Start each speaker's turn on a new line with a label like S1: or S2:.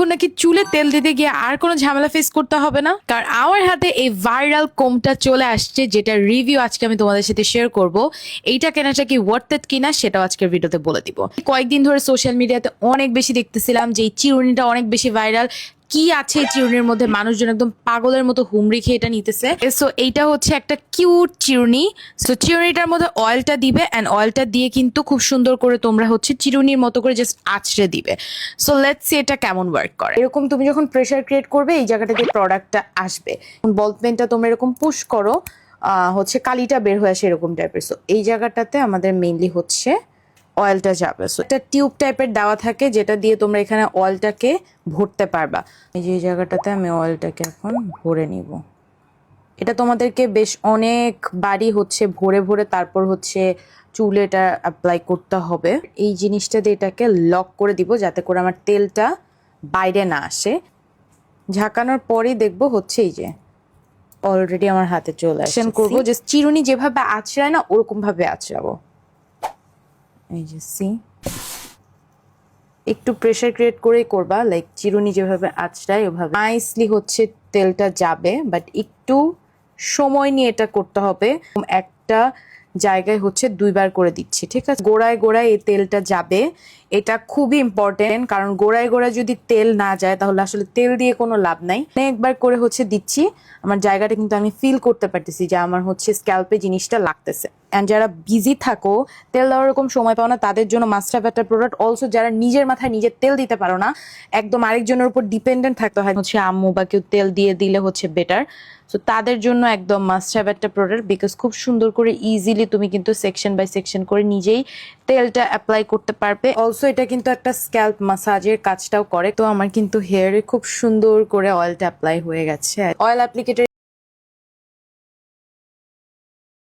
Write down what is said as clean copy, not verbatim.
S1: এখন নাকি চুলে তেল দিতে গিয়ে আর কোনো ঝামেলা ফেস করতে হবে না, কারণ আমার হাতে এই ভাইরাল কোমটা চলে আসছে, যেটা রিভিউ আজকে আমি তোমাদের সাথে শেয়ার করব। এইটা কেনাটা কি ওয়ার্থ ইট কিনা সেটাও আজকের ভিডিওতে বলে দিব। কয়েকদিন ধরে সোশ্যাল মিডিয়াতে অনেক বেশি দেখতেছিলাম যে এই চিরুনিটা অনেক বেশি ভাইরাল। কি আছে এই চিরুনির মধ্যে, মানুষজন একদম পাগলের মতো হুমড়ি খেয়ে এটা নিতেছে। সো এইটা হচ্ছে একটা কিউট চিরুনি। সো চিরুনিটার মধ্যে অয়েলটা দিবে, অ্যান্ড অয়েলটা দিয়ে কিন্তু খুব সুন্দর করে তোমরা হচ্ছে চিরুনির মতো করে জাস্ট আঁচড়ে দিবে। সো লেটস সি এটা কেমন ওয়ার্ক করে। এরকম তুমি যখন প্রেসার ক্রিয়েট করবে এই জায়গাটা দিয়ে প্রোডাক্টটা আসবে। বল পেনটা তোমরা এরকম পুশ করো, হচ্ছে কালিটা বের হয়ে আসে এরকম টাইপের। সো এই জায়গাটাতে আমাদের মেইনলি হচ্ছে অয়েলটা যাবে। সো এটা টিউব টাইপের দেওয়া থাকে, যেটা দিয়ে তোমরা এখানে অয়েলটাকে ভরতে পারবা। এই যে এই জায়গাটাতে আমি অয়েলটাকে এখন ভরে নিব। এটা তোমাদেরকে বেশ অনেক বাড়ি হচ্ছে ভরে ভরে তারপর হচ্ছে চুলে এটা অ্যাপ্লাই করতে হবে। এই জিনিসটা দিয়ে এটাকে লক করে দিব যাতে করে আমার তেলটা বাইরে না আসে। ঝাঁকানোর পরেই দেখবো হচ্ছে এই যে অলরেডি আমার হাতে চলে আসছে। করবো যে চিরুনি যেভাবে আঁচড়ায় না ওরকম ভাবে আঁচড়াবো। এই যে সি, একটু প্রেসার ক্রিয়েট করেই করবা, লাইক চিরুনি যেভাবে আঁচড়ায় ওভাবে নাইসলি হচ্ছে তেলটা যাবে, বাট একটু সময় নিয়ে এটা করতে হবে। একটা জায়গায় হচ্ছে দুইবার করে দিচ্ছি, ঠিক আছে? গোড়ায় গোড়ায় এই তেলটা যাবে, এটা খুবই ইম্পর্টেন্ট, কারণ গোড়ায় গোড়ায় যদি তেল না যায় তাহলে আসলে তেল দিয়ে কোনো লাভ নাই। একবার করে হচ্ছে দিচ্ছি, আমার জায়গাটা কিন্তু আমি ফিল করতে পারতেছি যে আমার হচ্ছে স্ক্যাল্পে জিনিসটা লাগতেছে। অ্যান্ড যারা বিজি থাকো, তেল দেওয়ার এরকম সময় পাও না, তাদের জন্য মাস্ট হ্যাভ একটা প্রোডাক্ট। অলসো যারা নিজের মাথায় নিজের তেল দিতে পারো না, একদম আরেকজনের উপর ডিপেন্ডেন্ট থাকতে হয়, হচ্ছে আম্মু বা কেউ তেল দিয়ে দিলে হচ্ছে বেটার। সো তাদের জন্য একদম মাস্ট হ্যাভ একটা প্রোডাক্ট, বিকজ খুব সুন্দর করে ইজিলি তুমি কিন্তু সেকশন বাই সেকশন করে নিজেই তেলটা অ্যাপ্লাই করতে পারবে। অলসো এটা কিন্তু একটা স্ক্যাল্প মাসাজের কাজটাও করে। তো আমার কিন্তু হেয়ারে খুব সুন্দর করে অয়েলটা অ্যাপ্লাই হয়ে গেছে। Oil applicator